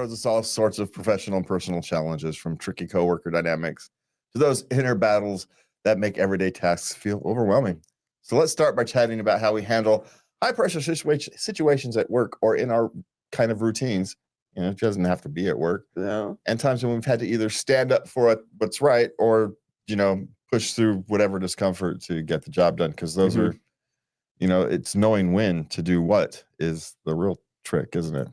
throws us all sorts of professional and personal challenges, from tricky coworker dynamics to those inner battles that make everyday tasks feel overwhelming. So let's start by chatting about how we handle high pressure situations at work or in our kind of routines. It doesn't have to be at work. No. And times when we've had to either stand up for what's right or, push through whatever discomfort to get the job done. Because those are, it's knowing when to do what is the real trick, isn't it?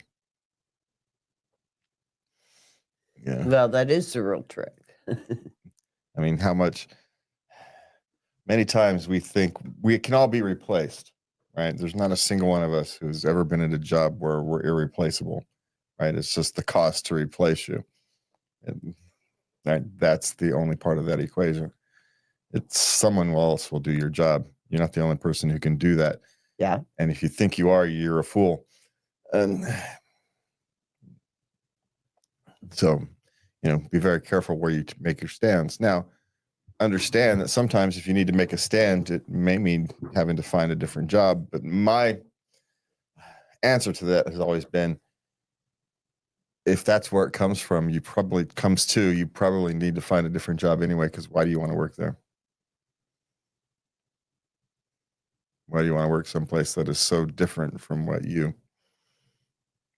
Yeah. Well, that is the real trick. I mean, many times we think we can all be replaced, right? There's not a single one of us who's ever been in a job where we're irreplaceable, right? It's just the cost to replace you. And that's the only part of that equation. It's someone else will do your job. You're not the only person who can do that. Yeah. And if you think you are, you're a fool. And so, be very careful where you make your stands. Now, understand that sometimes if you need to make a stand, it may mean having to find a different job. But my answer to that has always been, if that's where it comes from, you probably need to find a different job anyway, because why do you want to work there? Why do you want to work someplace that is so different from what you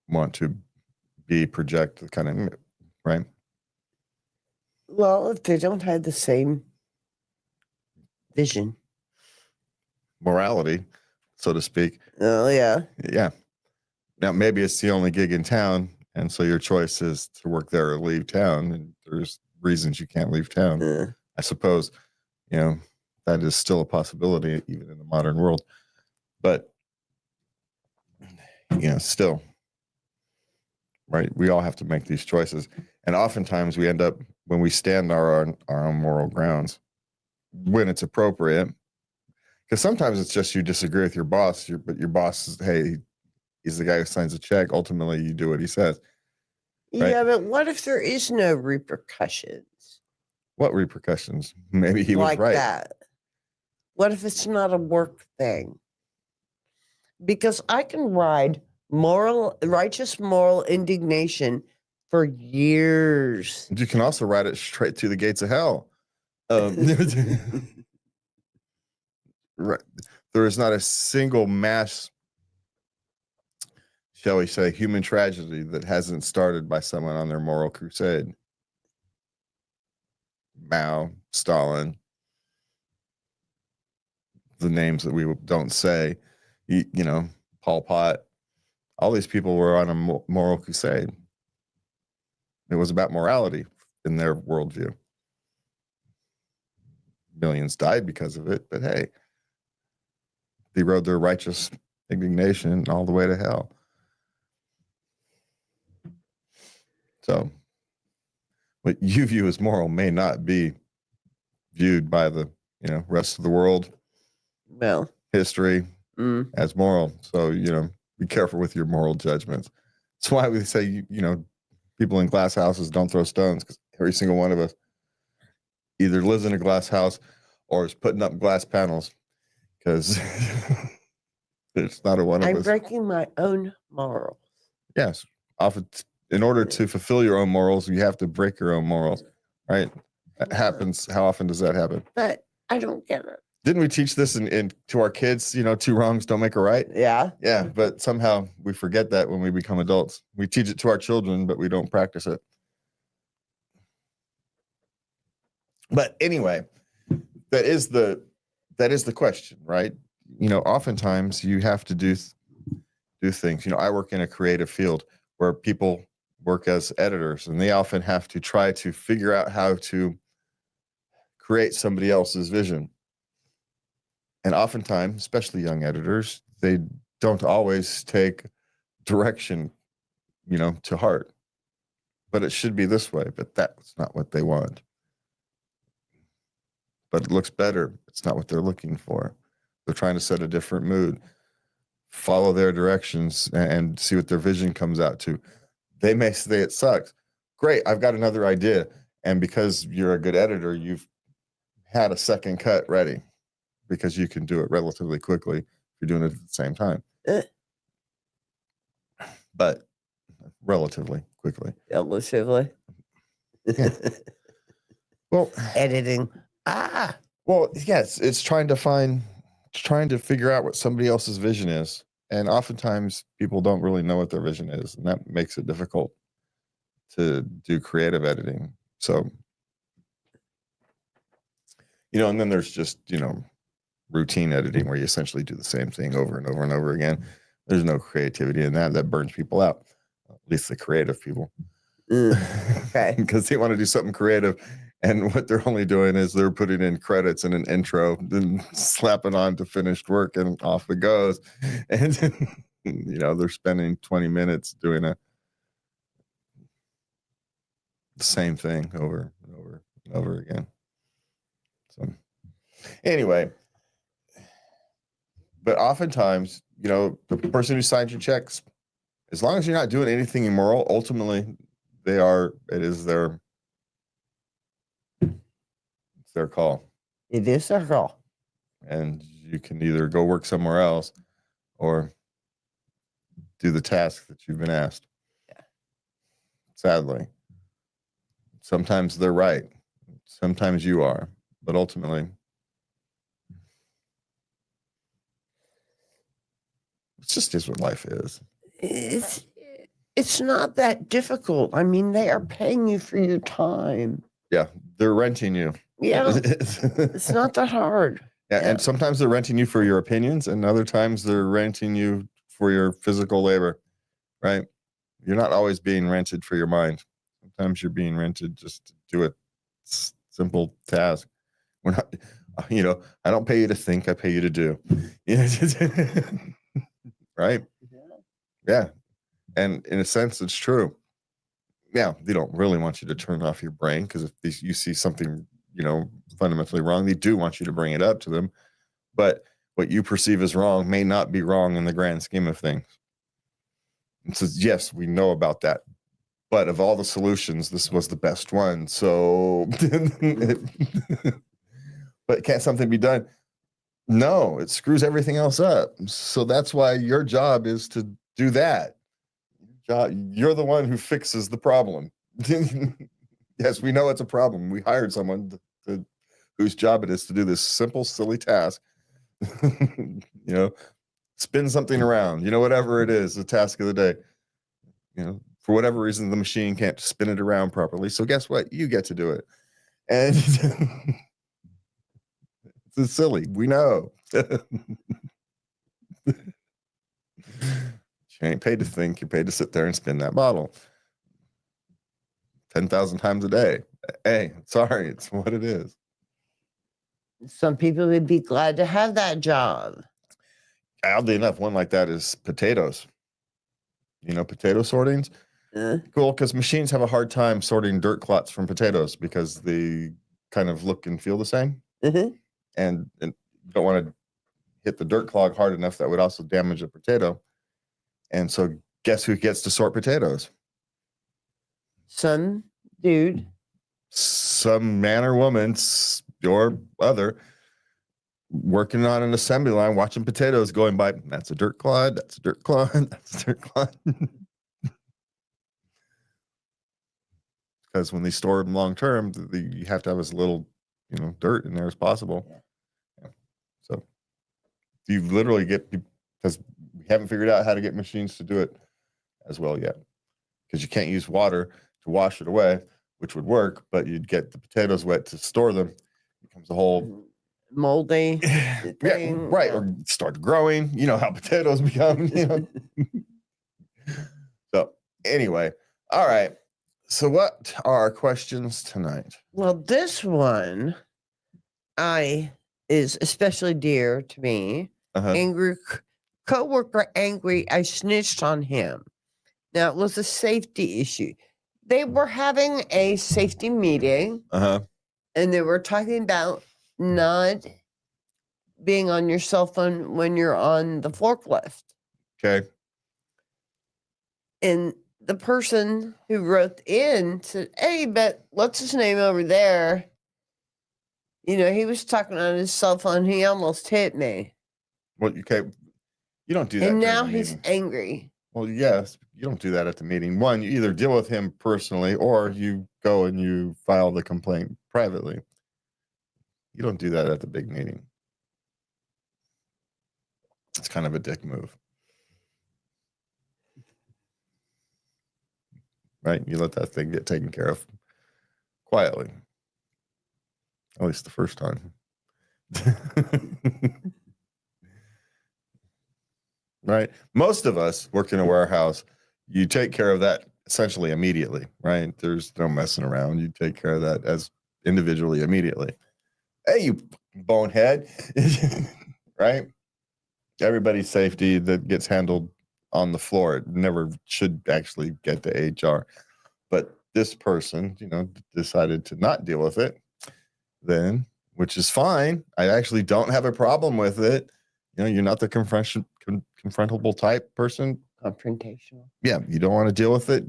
want to be, project, kind of, right? Well, if they don't have the same vision, morality, so to speak. Oh, yeah. Yeah. Now, maybe it's the only gig in town, and so your choice is to work there or leave town, and there's reasons you can't leave town. I suppose, that is still a possibility even in the modern world. But, still, right? We all have to make these choices. And oftentimes we end up, when we stand our own moral grounds, when it's appropriate, because sometimes it's just you disagree with your boss, but your boss is, hey, he's the guy who signs a check. Ultimately, you do what he says. Right? Yeah, but what if there is no repercussions? What repercussions? Maybe he was right. That. What if it's not a work thing? Because I can ride righteous moral indignation for years. You can also ride it straight to the gates of hell. Right. There is not a single mass, shall we say, human tragedy that hasn't started by someone on their moral crusade. Mao, Stalin, the names that we don't say, Pol Pot, all these people were on a moral crusade. It was about morality in their worldview. Millions died because of it, but hey, they rode their righteous indignation all the way to hell. So what you view as moral may not be viewed by the rest of the world, history, as moral. So be careful with your moral judgments. That's why we say people in glass houses don't throw stones, because every single one of us either lives in a glass house or is putting up glass panels, because it's not a one of us. I'm breaking my own morals. Yes. Often, in order to fulfill your own morals, you have to break your own morals, right? That happens. How often does that happen? But I don't get it. Didn't we teach this to our kids? 2 wrongs don't make a right. Yeah. Yeah, but somehow we forget that when we become adults. We teach it to our children, but we don't practice it. But anyway, that is the question, right? Oftentimes you have to do things. I work in a creative field where people work as editors, and they often have to try to figure out how to create somebody else's vision. And oftentimes, especially young editors, they don't always take direction, to heart. But it should be this way, but that's not what they want. But it looks better. It's not what they're looking for. They're trying to set a different mood. Follow their directions and see what their vision comes out to. They may say it sucks. Great, I've got another idea. And because you're a good editor, you've had a second cut ready, because you can do it relatively quickly if you're doing it at the same time. But relatively quickly. Relatively. Yeah. Well, Editing. well, yes, it's trying to figure out what somebody else's vision is. And oftentimes people don't really know what their vision is, and that makes it difficult to do creative editing. So, and then there's just, routine editing where you essentially do the same thing over and over and over again. There's no creativity in that. That burns people out, at least the creative people. Okay. Because they want to do something creative, and what they're only doing is they're putting in credits and an intro, then slapping on to finished work, and off it goes. And they're spending 20 minutes doing the same thing over and over and over again. So anyway, but oftentimes, the person who signs your checks, as long as you're not doing anything immoral, ultimately it's their call. It is their call. And you can either go work somewhere else or do the task that you've been asked. Yeah. Sadly. Sometimes they're right. Sometimes you are. But ultimately, it just is what life is. It's not that difficult. I mean, they are paying you for your time. Yeah, they're renting you. Yeah. It's not that hard. Yeah, and sometimes they're renting you for your opinions, and other times they're renting you for your physical labor, right? You're not always being rented for your mind. Sometimes you're being rented just to do a simple task. We're not, I don't pay you to think, I pay you to do. Right? Yeah. And in a sense, it's true. Yeah, they don't really want you to turn off your brain, because if you see something, fundamentally wrong, they do want you to bring it up to them. But what you perceive as wrong may not be wrong in the grand scheme of things. And so, yes, we know about that. But of all the solutions, this was the best one. So, but can't something be done? No, it screws everything else up. So that's why your job is to do that. You're the one who fixes the problem. Yes, we know it's a problem. We hired someone whose job it is to do this simple, silly task. Spin something around, whatever it is, the task of the day. For whatever reason, the machine can't spin it around properly. So guess what? You get to do it. And it's silly. We know. You ain't paid to think. You're paid to sit there and spin that bottle 10,000 times a day. Hey, sorry. It's what it is. Some people would be glad to have that job. Oddly enough, one like that is potatoes. Potato sortings. Cool, because machines have a hard time sorting dirt clots from potatoes because they kind of look and feel the same. Mm-hmm. And you don't want to hit the dirt clog hard enough that would also damage a potato. And so guess who gets to sort potatoes? Some dude. Some man or woman or other working on an assembly line, watching potatoes going by. That's a dirt clod. That's a dirt clod. That's a dirt clod. Because when they store them long term, you have to have as little, dirt in there as possible. Yeah. So you literally because we haven't figured out how to get machines to do it as well yet. Because you can't use water to wash it away, which would work, but you'd get the potatoes wet to store them. It becomes a whole moldy thing. Yeah, right. Yeah. Or start growing. You know how potatoes become. So anyway, all right. So what are our questions tonight? Well, this one is especially dear to me. Angry coworker angry I snitched on him. Now, it was a safety issue. They were having a safety meeting, and they were talking about not being on your cell phone when you're on the forklift. Okay. And the person who wrote in said, hey, but what's his name over there? He was talking on his cell phone. He almost hit me. Well, okay. You don't do that. And now he's angry. Well, yes, you don't do that at the meeting. One, you either deal with him personally or you go and you file the complaint privately. You don't do that at the big meeting. It's kind of a dick move. Right? You let that thing get taken care of quietly. At least the first time. Right? Most of us work in a warehouse. You take care of that essentially immediately, right? There's no messing around. You take care of that as individually immediately. Hey, you bonehead. Right? Everybody's safety that gets handled on the floor. It never should actually get to HR. But this person, decided to not deal with it then, which is fine. I actually don't have a problem with it. You're not the confrontable type person. Confrontational. Yeah, you don't want to deal with it.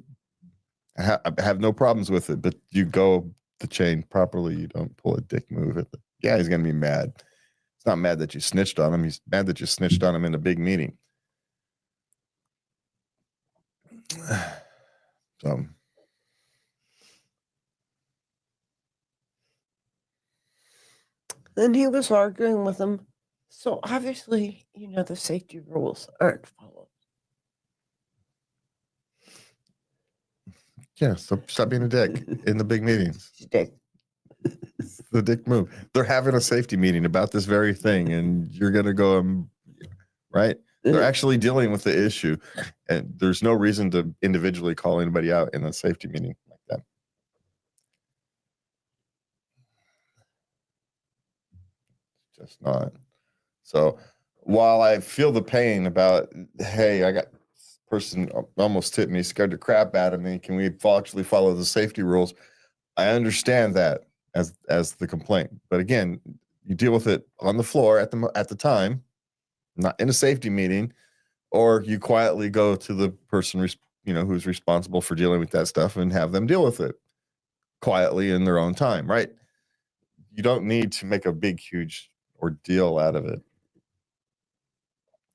I have no problems with it, but you go the chain properly. You don't pull a dick move at yeah, he's going to be mad. He's not mad that you snitched on him. He's mad that you snitched on him in a big meeting. So, Then he was arguing with him. So obviously, the safety rules aren't followed. yeah, so stop being a dick in the big meetings. Dick. It's the dick move. They're having a safety meeting about this very thing, and you're going to go, right? They're actually dealing with the issue, and there's no reason to individually call anybody out in a safety meeting like that. Just not. So while I feel the pain about, hey, I got this person almost hit me, scared the crap out of me. Can we actually follow the safety rules? I understand that as the complaint, but again, you deal with it on the floor at the time, not in a safety meeting, or you quietly go to the person who's responsible for dealing with that stuff and have them deal with it quietly in their own time, right? You don't need to make a big, huge ordeal out of it,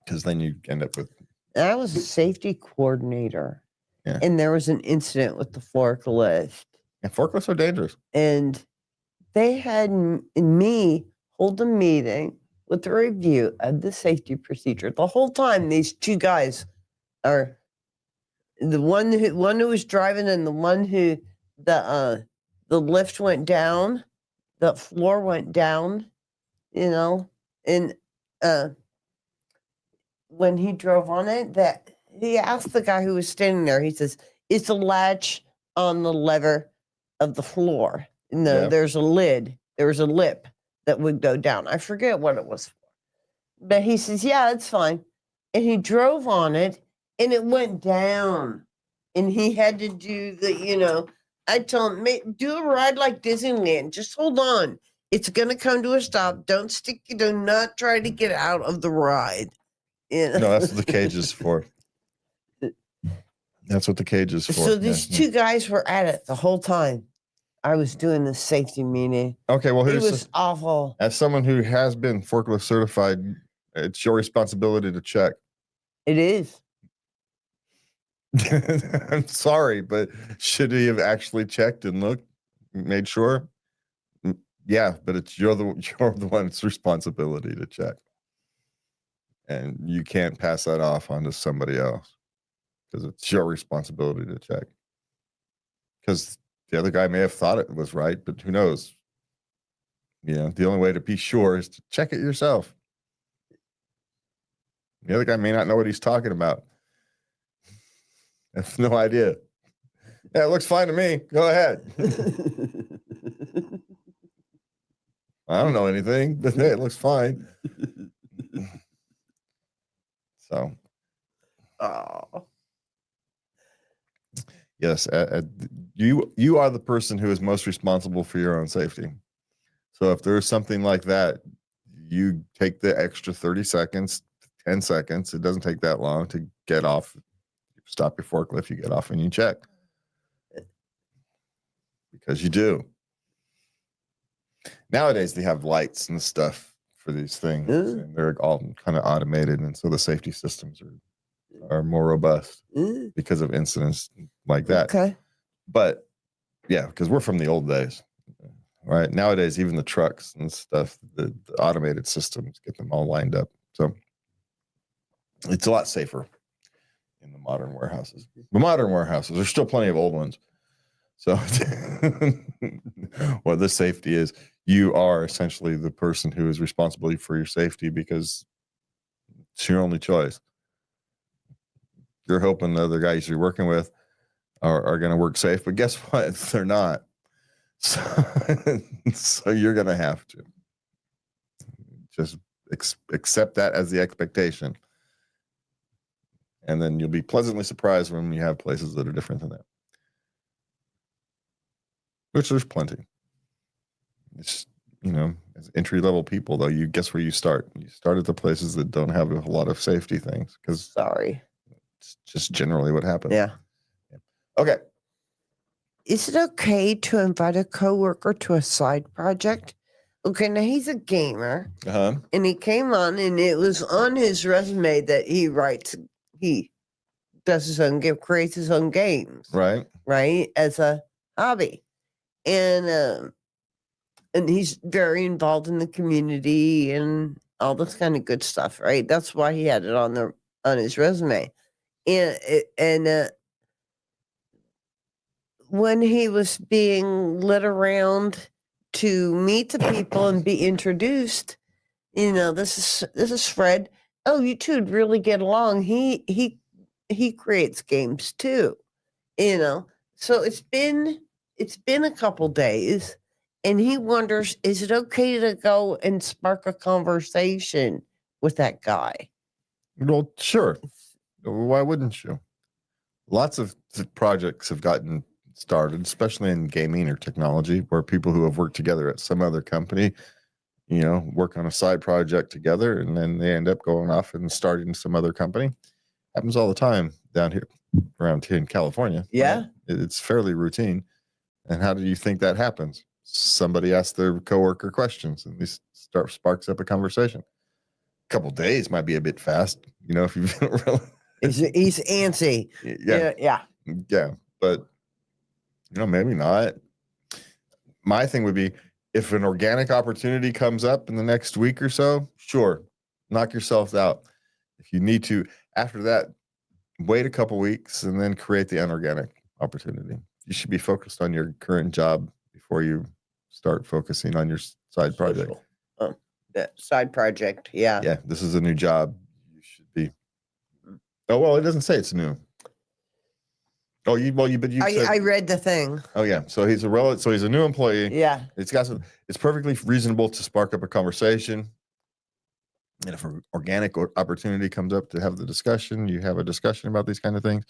because then you end up with. I was a safety coordinator, and there was an incident with the forklift. And forklifts are dangerous. And they had me hold a meeting with a review of the safety procedure. The whole time, these two guys are the one who was driving and the one who the lift went down, the floor went down, and when he drove on it, that he asked the guy who was standing there, he says, "Is the latch on the lever of the floor?" No, there's a lid. There was a lip that would go down. I forget what it was for. But he says, "Yeah, it's fine." And he drove on it and it went down. And he had to do I told him, do a ride like Disneyland. Just hold on. It's going to come to a stop. Do not try to get out of the ride. No, that's what the cage is for. That's what the cage is for. So these two guys were at it the whole time. I was doing the safety meeting. Okay, well, it was awful. As someone who has been forklift certified, it's your responsibility to check. It is. I'm sorry, but should he have actually checked and looked, made sure? Yeah, but it's you're the one's responsibility to check, and you can't pass that off onto somebody else because it's your responsibility to check. Because the other guy may have thought it was right, but who knows? The only way to be sure is to check it yourself. The other guy may not know what he's talking about. I have no idea. Yeah, it looks fine to me. Go ahead. I don't know anything, but hey, it looks fine. So, yes, you are the person who is most responsible for your own safety. So if there's something like that, you take the extra 30 seconds, 10 seconds. It doesn't take that long to get off. You stop your forklift, you get off and you check. Because you do. Nowadays, they have lights and stuff for these things. And they're all kind of automated. And so the safety systems are are more robust Mm, because of incidents like that. okay. But yeah, because we're from the old days, right? Nowadays, even the trucks and stuff, the automated systems get them all lined up. So it's a lot safer in the modern warehouses. The modern warehouses, there's still plenty of old ones. So what the safety is, you are essentially the person who is responsible for your safety because it's your only choice. You're hoping the other guys you're working with are going to work safe, but guess what? They're not. So, so you're going to have to just accept that as the expectation. And then you'll be pleasantly surprised when you have places that are different than that, which there's plenty. It's, as entry level people, though, you guess where you start. You start at the places that don't have a lot of safety things because Sorry. it's just generally what happens. Yeah. Okay. Is it okay to invite a coworker to a side project? Okay, now he's a gamer, and he came on, and it was on his resume that he does his own game, creates his own games, Right. as a hobby, and he's very involved in the community and all this kind of good stuff, right? That's why he had it on his resume, and when he was being led around to meet the people and be introduced, this is Fred. Oh, you two'd really get along. He creates games too, So it's been a couple days, and he wonders, is it okay to go and spark a conversation with that guy? Well, sure. Why wouldn't you? Lots of projects have gotten started, especially in gaming or technology, where people who have worked together at some other company, work on a side project together, and then they end up going off and starting some other company. Happens all the time down here, around here in California. Yeah. Right? It's fairly routine. And how do you think that happens? Somebody asks their coworker questions, and this sparks up a conversation. A couple days might be a bit fast, if you've been really. He's antsy. Yeah, but maybe not. My thing would be, if an organic opportunity comes up in the next week or so, sure, knock yourself out. If you need to, after that, wait a couple weeks and then create the inorganic opportunity. You should be focused on your current job before you start focusing on your side project. That side project, yeah. Yeah, this is a new job. You should be. Oh, well, it doesn't say it's new. Oh, I read the thing. Oh, yeah. So he's a new employee. Yeah. It's perfectly reasonable to spark up a conversation. And if an organic opportunity comes up to have the discussion, you have a discussion about these kind of things.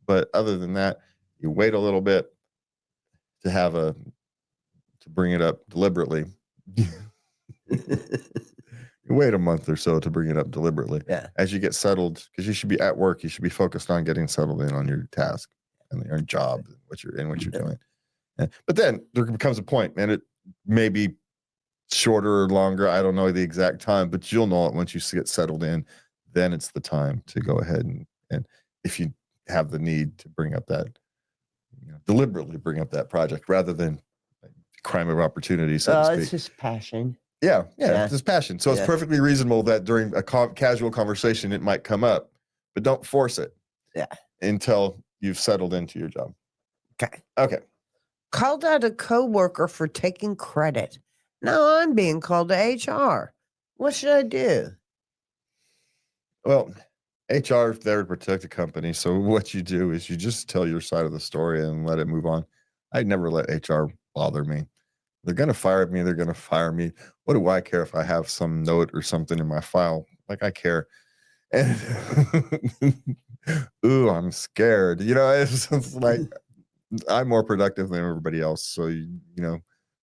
But other than that, you wait a little bit to bring it up deliberately. You wait a month or so to bring it up deliberately. Yeah. As you get settled, because you should be at work, you should be focused on getting settled in on your task and your job, what you're doing. But then there becomes a point, and it may be shorter or longer. I don't know the exact time, but you'll know it once you get settled in. Then it's the time to go ahead and if you have the need to bring up that, deliberately bring up that project rather than crime of opportunity, so to speak. It's just passion. Yeah, it's just passion. So it's perfectly reasonable that during a casual conversation it might come up, but don't force it. Yeah. Until you've settled into your job. Okay. Called out a coworker for taking credit. Now I'm being called to HR. What should I do? Well, HR is there to protect the company. So what you do is you just tell your side of the story and let it move on. I'd never let HR bother me. They're going to fire me. They're going to fire me. What do I care if I have some note or something in my file? Like, I care. And ooh, I'm scared. It's like I'm more productive than everybody else. So,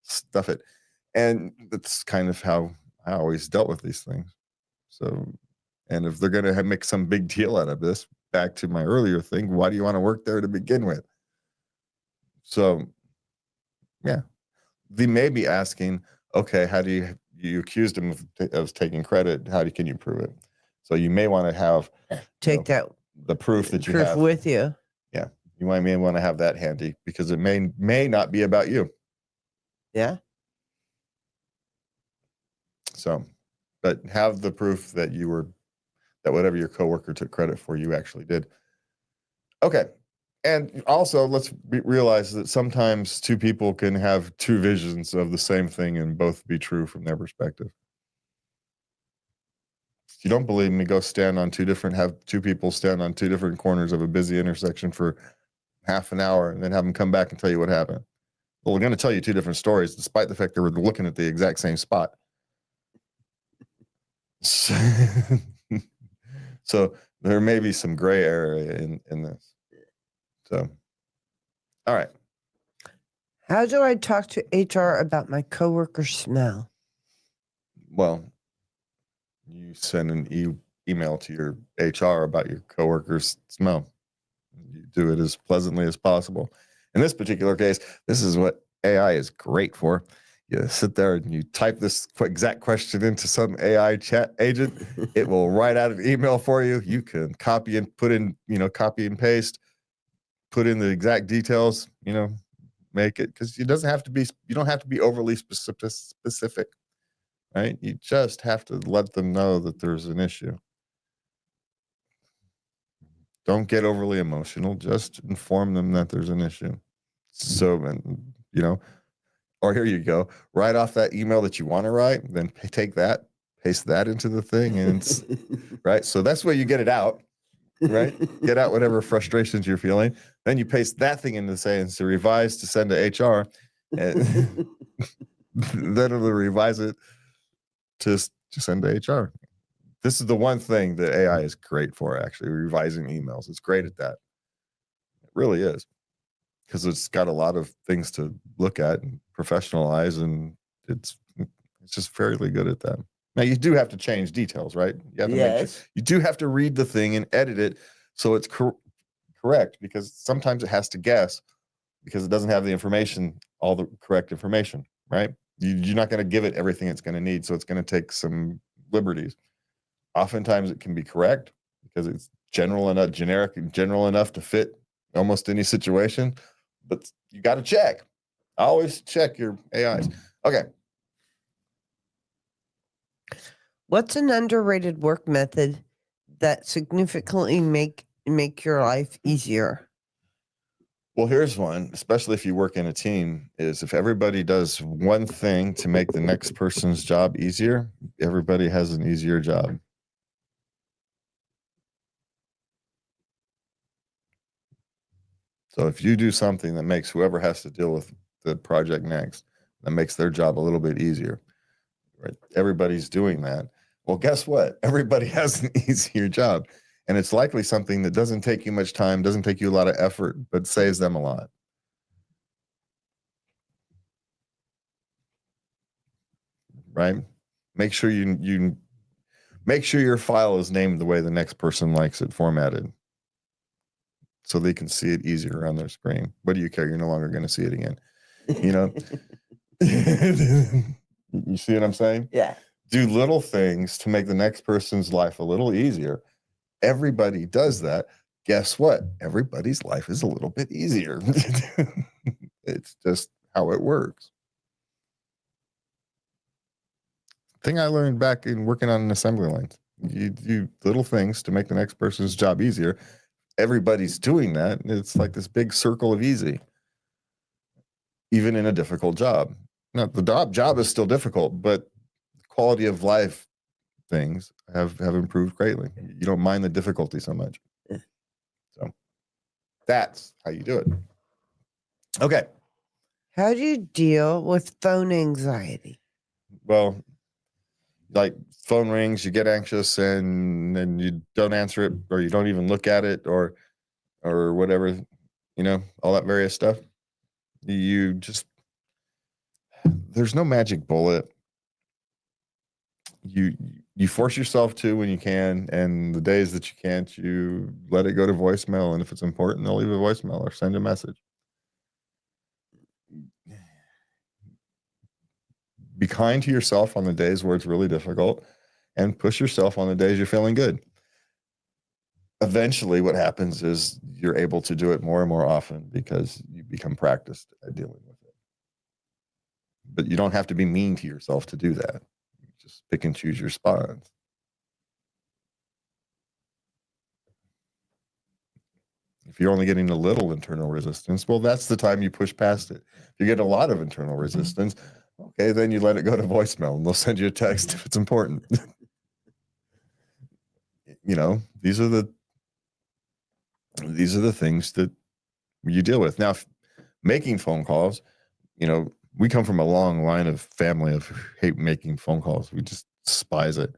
stuff it. And that's kind of how I always dealt with these things. So, and if they're going to make some big deal out of this, back to my earlier thing, why do you want to work there to begin with? So, yeah, they may be asking, okay, how do you accused him of taking credit? Can you prove it? So you may want to have take that the proof that you Proof have. with you. Yeah, you may want to have that handy because it may not be about you. Yeah. So, but have the proof that that whatever your coworker took credit for, you actually did. Okay. And also, let's realize that sometimes two people can have two visions of the same thing and both be true from their perspective. If you don't believe me, go have two people stand on two different corners of a busy intersection for half an hour and then have them come back and tell you what happened. Well, we're going to tell you two different stories, despite the fact that we're looking at the exact same spot. So there may be some gray area in this. So, all right. How do I talk to HR about my coworker smell? Well, you send an email to your HR about your coworker's smell. You do it as pleasantly as possible. In this particular case, this is what AI is great for. You sit there and you type this exact question into some AI chat agent. It will write out an email for you. You can copy and copy and paste, put in the exact details, make it, because you don't have to be overly specific, right? You just have to let them know that there's an issue. Don't get overly emotional. Just inform them that there's an issue. So, or here you go. Write off that email that you want to write, then take that, paste that into the thing, and right. So that's where you get it out, right? Get out whatever frustrations you're feeling. Then you paste that thing into saying to revise to send to HR, and then it'll revise it to send to HR. This is the one thing that AI is great for, actually, revising emails. It's great at that. It really is. Because it's got a lot of things to look at and professionalize, and it's just fairly good at that. Now, you do have to change details, right? You have to make sure. You do have to read the thing and edit it so it's correct, because sometimes it has to guess because it doesn't have the information, all the correct information, right? You're not going to give it everything it's going to need, so it's going to take some liberties. Oftentimes, it can be correct because it's generic and general enough to fit almost any situation. But you got to check. Always check your AIs. Okay. What's an underrated work method that significantly make your life easier? Well, here's one, especially if you work in a team, is if everybody does one thing to make the next person's job easier, everybody has an easier job. So if you do something that makes whoever has to deal with the project next, that makes their job a little bit easier, right? Everybody's doing that. Well, guess what? Everybody has an easier job. And it's likely something that doesn't take you much time, doesn't take you a lot of effort, but saves them a lot. Right? Make sure you make sure your file is named the way the next person likes it formatted, so they can see it easier on their screen. What do you care? You're no longer going to see it again. You see what I'm saying? Yeah. Do little things to make the next person's life a little easier. Everybody does that. Guess what? Everybody's life is a little bit easier. It's just how it works. Thing I learned back in working on an assembly line. You do little things to make the next person's job easier. Everybody's doing that. It's like this big circle of easy, even in a difficult job. Now, the job is still difficult, but quality of life things have improved greatly. You don't mind the difficulty so much. So that's how you do it. Okay. How do you deal with phone anxiety? Well, like phone rings, you get anxious and then you don't answer it, or you don't even look at it, or whatever, all that various stuff. You just, there's no magic bullet. You force yourself to when you can, and the days that you can't, you let it go to voicemail, and if it's important, they'll leave a voicemail or send a message. Be kind to yourself on the days where it's really difficult, and push yourself on the days you're feeling good. eventually what happens is you're able to do it more and more often because you become practiced at dealing with it. But you don't have to be mean to yourself to do that. You just pick and choose your spots. If you're only getting a little internal resistance, well, that's the time you push past it. If you get a lot of internal resistance, okay, then you let it go to voicemail and they'll send you a text if it's important. You know, these are the things that you deal with. Now, making phone calls, you know, we come from a long line of family of hate making phone calls. We just despise it.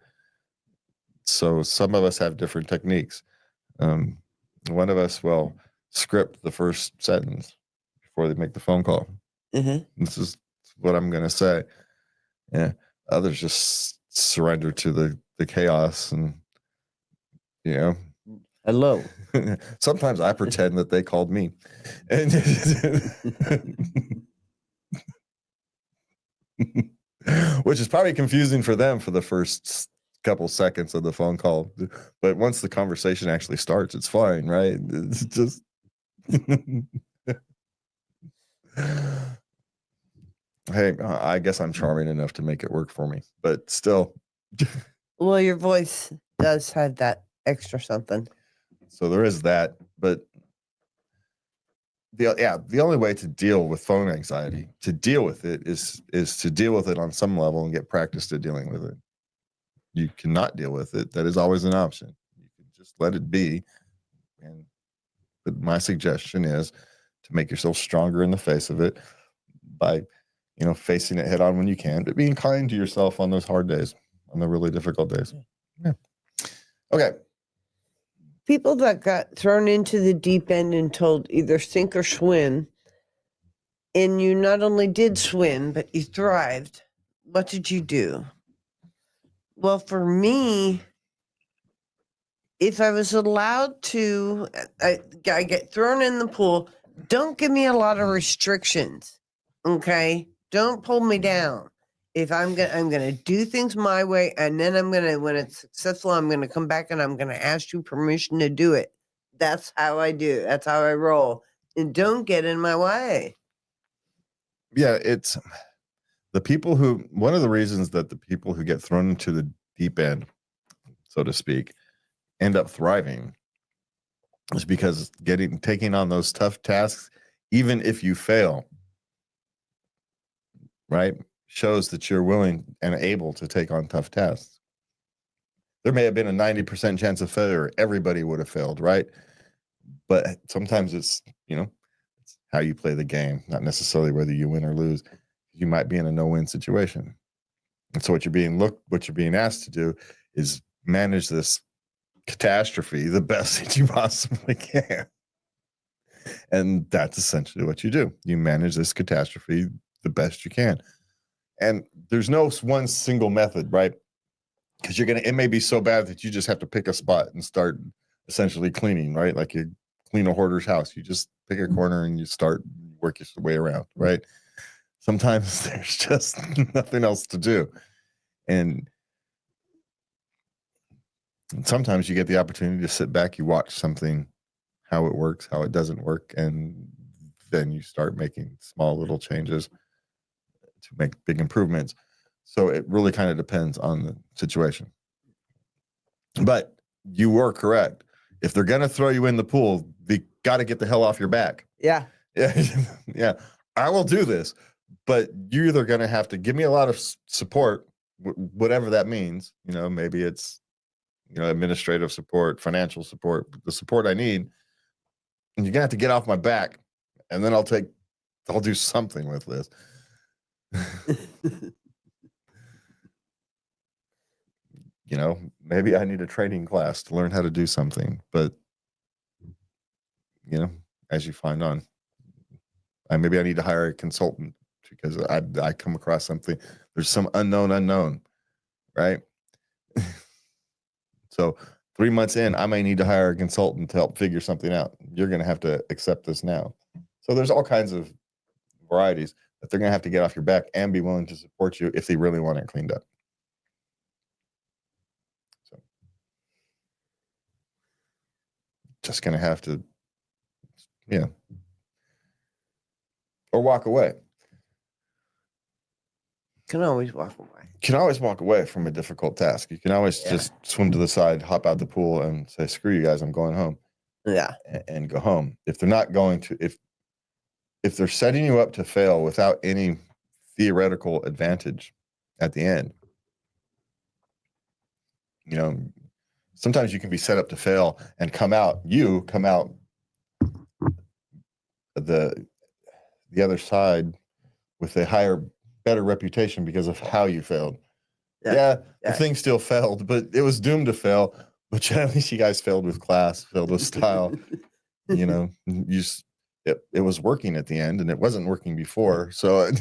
So some of us have different techniques. One of us will script the first sentence before they make the phone call. Mm-hmm. This is what I'm going to say. Yeah. Others just surrender to the chaos and, you know. Hello. Sometimes I pretend that they called me. And which is probably confusing for them for the first couple seconds of the phone call. But once the conversation actually starts, it's fine, right? It's just hey, I guess I'm charming enough to make it work for me, but still. Well, your voice does have that extra something. So there is that, but the only way to deal with phone anxiety, to deal with it, is to deal with it on some level and get practiced at dealing with it. You cannot deal with it. That is always an option. You can just let it be. But my suggestion is to make yourself stronger in the face of it by, facing it head on when you can, but being kind to yourself on those hard days, on the really difficult days. Yeah. Okay. People that got thrown into the deep end and told either sink or swim, and you not only did swim, but you thrived. What did you do? Well, for me, if I was allowed to, I get thrown in the pool, don't give me a lot of restrictions. Okay? Don't pull me down. If I'm gonna do things my way, and then when it's successful, I'm gonna come back and I'm gonna ask you permission to do it. That's how I do it. That's how I roll. And don't get in my way. Yeah, it's one of the reasons that the people who get thrown into the deep end, so to speak, end up thriving is because taking on those tough tasks, even if you fail, right, shows that you're willing and able to take on tough tasks. There may have been a 90% chance of failure. Everybody would have failed, right? But sometimes it's how you play the game, not necessarily whether you win or lose. You might be in a no-win situation. And so what you're being asked to do is manage this catastrophe the best that you possibly can. And that's essentially what you do. You manage this catastrophe the best you can. And there's no one single method, right? Because it may be so bad that you just have to pick a spot and start essentially cleaning, right? Like you clean a hoarder's house. You just pick a corner and you start work your way around, right? Sometimes there's just nothing else to do. And sometimes you get the opportunity to sit back, you watch something, how it works, how it doesn't work, and then you start making small little changes to make big improvements. So it really kind of depends on the situation. But you were correct. If they're going to throw you in the pool, they got to get the hell off your back. Yeah. Yeah. Yeah. I will do this, but you're either going to have to give me a lot of support, whatever that means. Maybe it's, administrative support, financial support, the support I need. And you're going to have to get off my back, and then I'll do something with this. Maybe I need a training class to learn how to do something, but as you find on, maybe I need to hire a consultant because I come across something. There's some unknown, right? So 3 months in, I may need to hire a consultant to help figure something out. You're going to have to accept this now. So there's all kinds of varieties that they're going to have to get off your back and be willing to support you if they really want it cleaned up. So. just going to have to, or walk away. Can always walk away. You can always walk away from a difficult task. You can always just swim to the side, hop out the pool, and say, "Screw you guys, I'm going home." Yeah. And go home. If they're not going to, if they're setting you up to fail without any theoretical advantage at the end, sometimes you can be set up to fail and come out the other side with a better reputation because of how you failed. The thing still failed, but it was doomed to fail. But at least you guys failed with class, failed with style. It was working at the end, and it wasn't working before. So,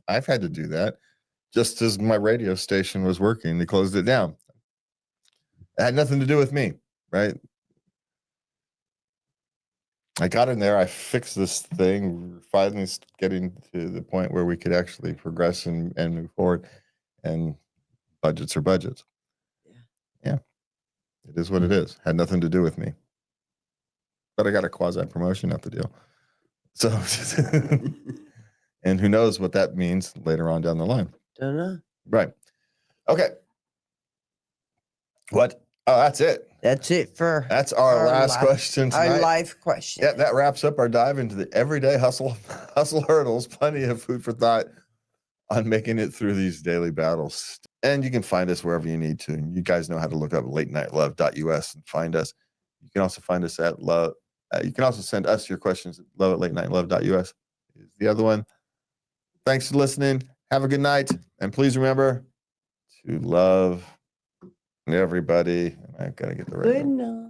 I've had to do that. Just as my radio station was working, they closed it down. It had nothing to do with me, right? I got in there, I fixed this thing. We're finally getting to the point where we could actually progress and move forward. And budgets are budgets. Yeah. It is what it is. Had nothing to do with me. But I got a quasi promotion out the deal. So, and who knows what that means later on down the line. Don't know. Right. Okay. What? Oh, that's it. That's our last question tonight. Our life question. Yeah, that wraps up our dive into the everyday hustle hurdles. Plenty of food for thought on making it through these daily battles. And you can find us wherever you need to. And you guys know how to look up latenightLove.us and find us. You can also find us at love. You can also send us your questions at love@latenightLove.us is the other one. Thanks for listening. Have a good night. And please remember to love everybody. I've got to get the right. Good night.